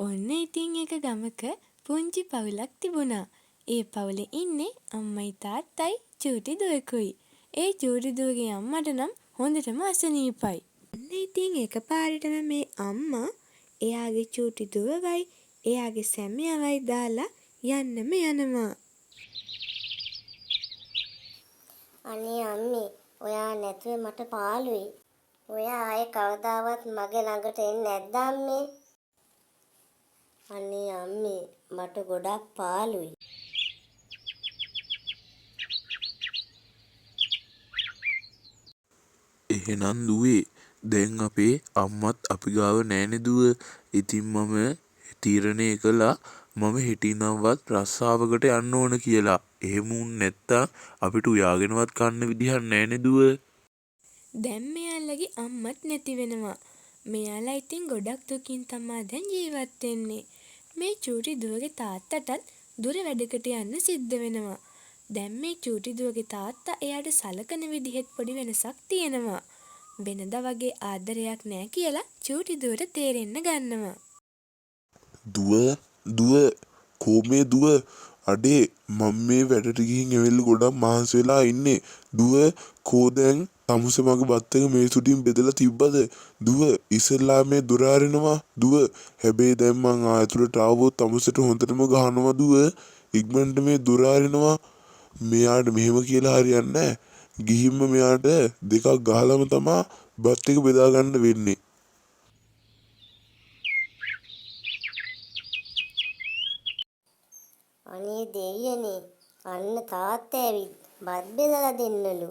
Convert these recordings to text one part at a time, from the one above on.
ඔන්න ඉතින් එක ගමක පුංචි පවුලක් තිබුණා. ඒ පවුලේ ඉන්නේ අම්මයි තාත්තයි චූටි දුවෙකුයි. ඒ චූටි දුවගේ අම්මට නම් හොඳටම අසනීපයි. ඔන්න ඉතින් එකපාරටම මේ අම්මා එයාගේ චූටි දුවවයි එයාගේ සැමියාවයි දාලා යන්නම යනවා. අනේ අම්මේ, ඔයා නැතුව මට පාළුයි. ඔයා ආයේ කවදාවත් මගේ ළඟට එන්නේ නැද්ද අම්මේ? අනේ අම්මේ, මට ගොඩක් පාළුයි. එහෙනම් දුවේ දැන් අපේ අම්මත් අපි ගාව නෑනේ දුව. ඉතින් මම තීරණය කළා මම හෙටිනම්වත් රස්සාවකට යන්න ඕන කියලා. එහෙම වුන් නැත්තම් අපිට උයාගෙනවත් කන්න විදිහක් නෑනේ දුව. දැන් මෙයාලගේ අම්මත් නැති වෙනවා. මෙයාලා ඉතින් ගොඩක් දුකින් තමා දැන් ජීවත් වෙන්නේ. මේ චූටි දුවගේ තාත්තටත් දුර වැඩකට යන්න සිද්ධ වෙනවා. දැන් මේ චූටි දුවගේ තාත්තා එයාට සලකන විදිහෙත් පොඩි වෙනසක් තියෙනවා. වෙනදා වගේ ආදරයක් නෑ කියලා චූටි දුවට තේරෙන්න ගන්නවා. දුව කොමේ දුව අඩේ මම මේ වැඩට ගිහින් එවෙල්ල ගොඩක් මහන්සි වෙලා ඉන්නේ. දුව කෝ දැන් තමුසේ මගේ බත් එක මේ සුටින් බෙදලා තිබ්බද? දුව ඉස්සෙල්ලා මේ දොර අරිනවා. දුව හැබැයි දැන් මං ආයතුලට ආවොත් තමුසේට හොඳටම ගහනවා. දුව ඉක්මනට මේ දොර අරිනවා. මෙයාට මෙහෙම කියලා හරියන්නේ නැහැ. ගිහින්ම මෙයාට දෙකක් ගහලම තමා බත් එක බෙදා ගන්න වෙන්නේ. අනේ දෙයියනේ, අන්න තාත්තා ඇවිත් බත් බෙදලා දෙන්නලු.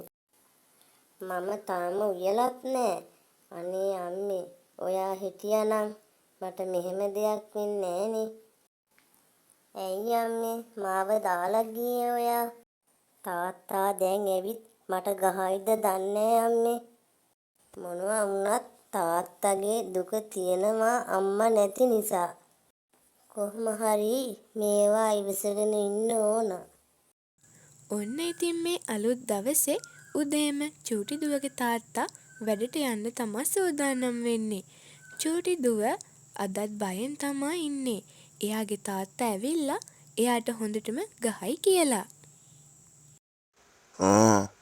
මම තාම උයලත් නෑ. අනේ අම්මේ, ඔයා හිටියානම් මට මෙහෙම දෙයක් වෙන්නේ නෑනේ. ඇයි අම්මේ මාව දාලා ගියේ ඔයා? තාත්තා දැන් ඇවිත් මට ගහයිද දන්නේ අම්මේ. මොනවා වුණත් තාත්තගේ දුක තියෙනවා අම්මා නැති නිසා. කොහොම හරි මේවා ඉවසගෙන ඉන්න ඕන. ඔන්න ඉතින් මේ අලුත් දවසේ උදේම චූටි දුවගේ තාත්තා වැඩට යන්න තමා සූදානම් වෙන්නේ. චූටි දුව අදත් බයෙන් තමා ඉන්නේ. එයාගේ තාත්තා ඇවිල්ලා එයාට හොඳටම ගහයි කියලා.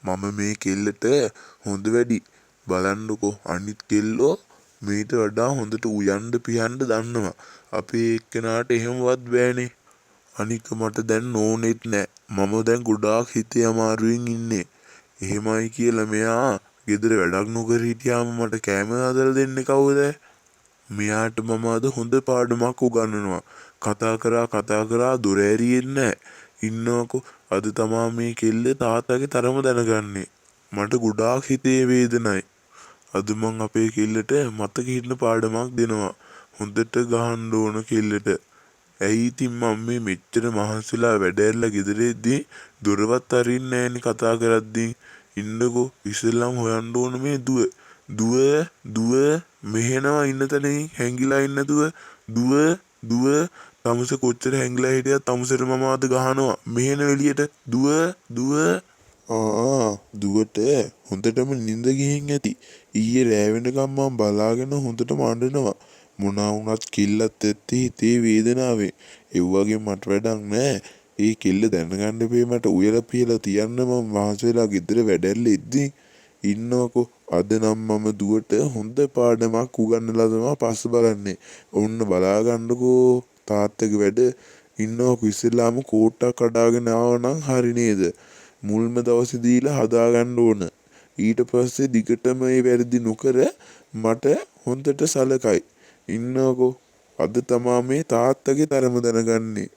මම මේ කෙල්ලට හොඳ වැඩි බලන්නකෝ අනිත් කෙල්ලෝ මීට වඩා හොඳට උයන්ඩ පියන්ඩ දන්නවා. අපේ එක්කෙනාට එහෙමවත් බෑනේ. අනික මට දැන් ඕනෙත් නෑ. මම දැන් ගොඩාක් හිතේ අමාරුවෙන් ඉන්නේ. එහෙමයි කියලා මෙයා ගෙදර වැඩක් නොකර හිටියාම මට කෑම හදලා දෙන්නේ කවුද? මෙයාට මම අද හොඳ පාඩමක් උගන්වනවා. කතා කරා දොර ඇරියෙන්නේ නැහැ. ඉන්නකො අද තමා මේ කෙල්ල තාත්තගේ තරම දැනගන්නේ. මට ගොඩාක් හිතේ වේදනයි. අද මං අපේ කෙල්ලට මතක හිටින පාඩමක් දෙනවා. හොඳට ගහන්න ඕන කෙල්ලට. ඇයි ඉතින් මම මේ මෙච්චර මහන්සිලා වැඩ ඇරලා ගෙදර එද්දී දොරවත් අරින්නේ නැහෙනි කතා කරද්දී. ඉන්නකෝ ඉස්සෙල්ලාම හොයන්න ඕන මේ දුව මෙහෙනවා ඉන්න තැනින් හැංගිලා ඉන්න දුව තමුසේ කොච්චර හැංගිලා හිටියත් තමුසේට මම අද ගහනවා. මෙහෙන එළියට දුව දුවට හොඳටම නිින්ද ගිහින් ඇති. ඊයේ රෑ වෙනකම් මම බලාගෙන හොඳටම අඬනවා. මොනවා වුණත් කිල්ලත් ඇත්තේ හිතේ වේදනාවේ. ඒ වගේ මට වැඩක් නැහැ. ඒ කිල්ල දැනගන්න එපේ මට උයලා පියලා තියන්න මම මහන්සි වෙලා ගෙදර වැඩැල්ල ඉද්දී ඉන්නකො අද නම් මම දුවට හොඳ පාඩමක් උගන්වලා තමයි පස්ස බලන්නේ. ඔන්න බලා ගන්නකෝ තාත්තගේ වැඩ. ඉන්නකො ඉස්සෙල්ලාම කෝට්ටක් කඩාගෙන ආවනම් හරි නේද? මුල්ම දවසේ දීලා හදා ගන්න ඕන. ඊට පස්සේ දිගටම මේ වැරදි නොකර මට හොඳට සලකයි. ඉන්නකො අද තමා මේ තාත්තගේ තරම දැනගන්නේ.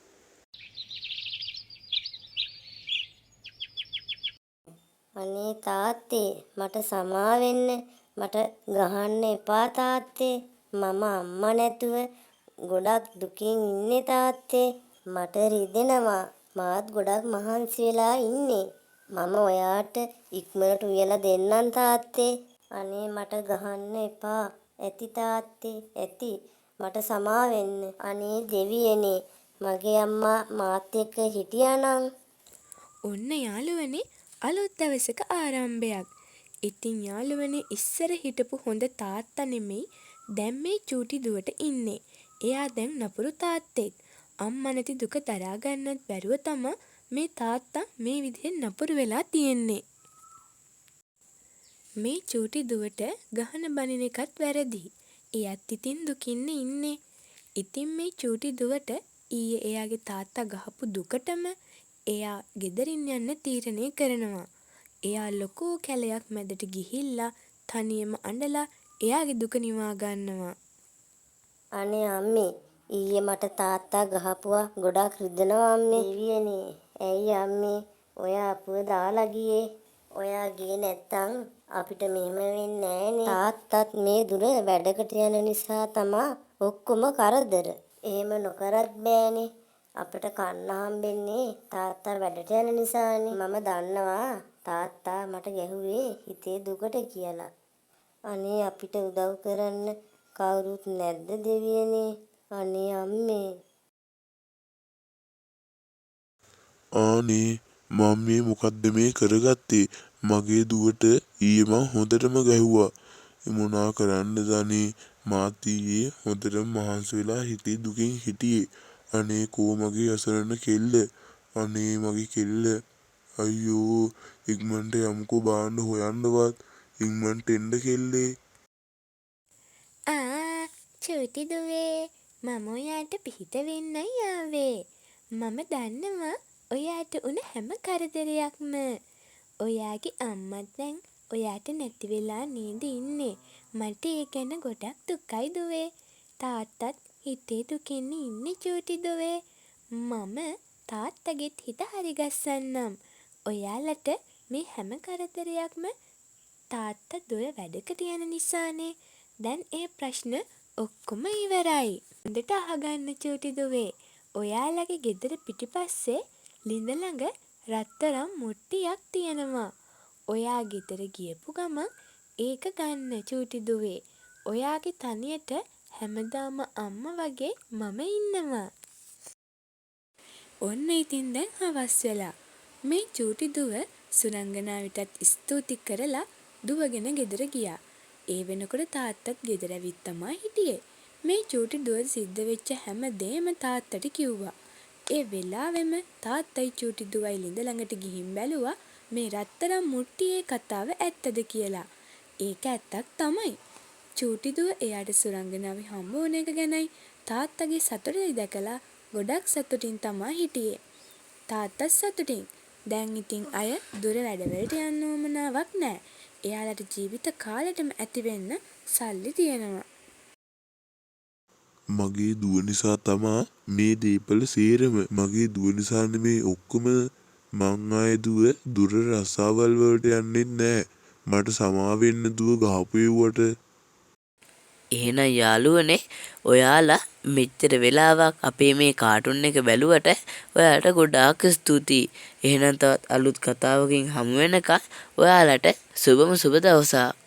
අනේ තාත්තේ, මට සමා වෙන්න. මට ගහන්න එපා තාත්තේ. මම අම්මා නැතුව ගොඩක් දුකින් ඉන්නේ තාත්තේ. මට රිදෙනවා. මාත් ගොඩක් මහන්සි වෙලා ඉන්නේ. මම ඔයාට ඉක්මනට උයලා දෙන්නම් තාත්තේ. අනේ මට ගහන්න එපා. ඇති තාත්තේ, ඇති. මට සමා වෙන්න. අනේ දෙවියනේ, මගේ අම්මා මාත් එක්ක හිටියානම්. ඔන්න යාළුවනේ අලුත් දවසක ආරම්භයක්. ඉතින් යාළුවනේ ඉස්සර හිටපු හොඳ තාත්තා නෙමෙයි දැන් මේ චූටි දුවට ඉන්නේ. එයා දැන් නපුරු තාත්තෙක්. අම්මා නැති දුක දරා ගන්නත් බැරුව තමා මේ තාත්තා මේ විදිහෙන් නපුරු වෙලා තියෙන්නේ. මේ චූටි දුවට ගහන බනින එකත් වැරදි. එයත් ඉතින් දුකින්නේ ඉන්නේ. ඉතින් මේ චූටි දුවට ඊයේ එයාගේ තාත්තා ගහපු දුකටම එයා ගෙදරින් යන්න තීරණය කරනවා. එයා ලොකු කැලයක් මැදට ගිහිල්ලා තනියම අඬලා එයාගේ දුක නිවා ගන්නවා. අනේ අම්මේ ඊයේ මට තාත්තා ගහපුවා ගොඩාක් රිදෙනවා අම්මේ. දෙවියනේ ඇයි අම්මේ ඔයා අපුව දාලා ගියේ? ඔයා ගියේ නැත්තම් අපිට මෙහෙම වෙන්නේ නෑනේ. තාත්තත් මේ දුර වැඩකට යන නිසා තමා ඔක්කොම කරදර. එහෙම නොකරත් බෑනේ. අපිට කන්න හම්බෙන්නේ තාත්තා වැඩට යන නිසානේ. මම දන්නවා තාත්තා මට ගැහුවේ හිතේ දුකට කියලා. අනේ අපිට උදව් කරන්න කවුරුත් නැද්ද දෙවියනේ? අනේ අම්මේ. ආනේ මම මේ මොකද්ද මේ කරගත්තේ? මගේ දුවට ඊයේ මං හොඳටම ගැහුවා. මොනා කරන්නද අනේ? මාත් ඊයේ හොඳටම මහන්සි වෙලා හිතේ දුකින් හිටියේ. අනේ කෝ මගේ අසරණ කෙල්ල. අනේ මගේ කෙල්ල. අයියෝ ඉක්මනට යමුකෝ බාන්න හොයන්නවත්. ඉක්මනට එන්න කෙල්ලේ. චූටි දුවේ මම ඔයාට පිහිට වෙන්නයි ආවේ. මම දන්නවා ඔයාට උන හැම කරදරයක්ම. ඔයාගේ අම්මත් දැන් ඔයාට නැති වෙලා නේද ඉන්නේ. මට ඒ ගැන ගොඩක් දුකයි දුවේ. තාත්තත් හිතේ දුකින් ඉන්නේ චූටි දුවේ. මම තාත්තගෙත් හිත හරිගස්සන්නම්. ඔයාලට මේ හැම කරදරයක්ම තාත්තා දුර වැඩකට යන නිසානේ. දැන් ඒ ප්‍රශ්න ඔක්කොම ඉවරයි. හොඳට අහගන්න චූටි දුවේ. ඔයාලගේ ගෙදර පිටිපස්සේ ළිඳ ළඟ රත්තරන් මුට්ටියක් තියෙනවා. ඔයා ගෙදර ගියපු ගමන් ඒක ගන්න චූටි දුවේ. ඔයාගේ තනියට හැමදාම අම්මා වගේ මම ඉන්නවා. ඔන්න ඉතින් දැන් හවස් වෙලා. මේ චූටි දුව සුරංගනාවිටත් ස්තුති කරලා දුවගෙන ගෙදර ගියා. ඒ වෙනකොට තාත්තත් ගෙදර ඇවිත් තමයි හිටියේ. මේ චූටි දුව සිද්ධ වෙච්ච හැම දෙයක්ම තාත්තට කිව්වා. ඒ වෙලාවෙම තාත්තයි චූටි දුවයි ළිඳ ළඟට ගිහින් බැලුවා මේ රත්තරන් මුට්ටියේ කතාව ඇත්තද කියලා. ඒක ඇත්තක් තමයි. චූටි දුව එයාට සුරංගනාවේ හම්බ වුණ එක ගැනයි තාත්තගේ සතුට දැකලා ගොඩක් සතුටින් තමයි හිටියේ. තාත්තත් සතුටින්. දැන් ඉතින් අය දුර වැඩවලට යන්න ඕමනාවක් නෑ. එයාලට ජීවිත කාලෙටම ඇති වෙන්න සල්ලි තියෙනවා. මගේ දුව නිසා තමා මේ දීපල සේරම. මගේ දුව නිසා නෙමේ ඔක්කොම. මං ආයේ දුව දුර රස්සාවල් වලට යන්නේ නෑ. මට සමා වෙන්න දුව ගහපු එව්වට. එහෙනම් යාළුවනේ ඔයාලා මෙච්චර වෙලාවක් අපේ මේ කාටුන් එක බැලුවට ඔයාලට ගොඩාක් ස්තුතියි. එහෙනම් තවත් අලුත් කතාවකින් හමු වෙනකන් ඔයාලට සුබම සුබ දවසක්.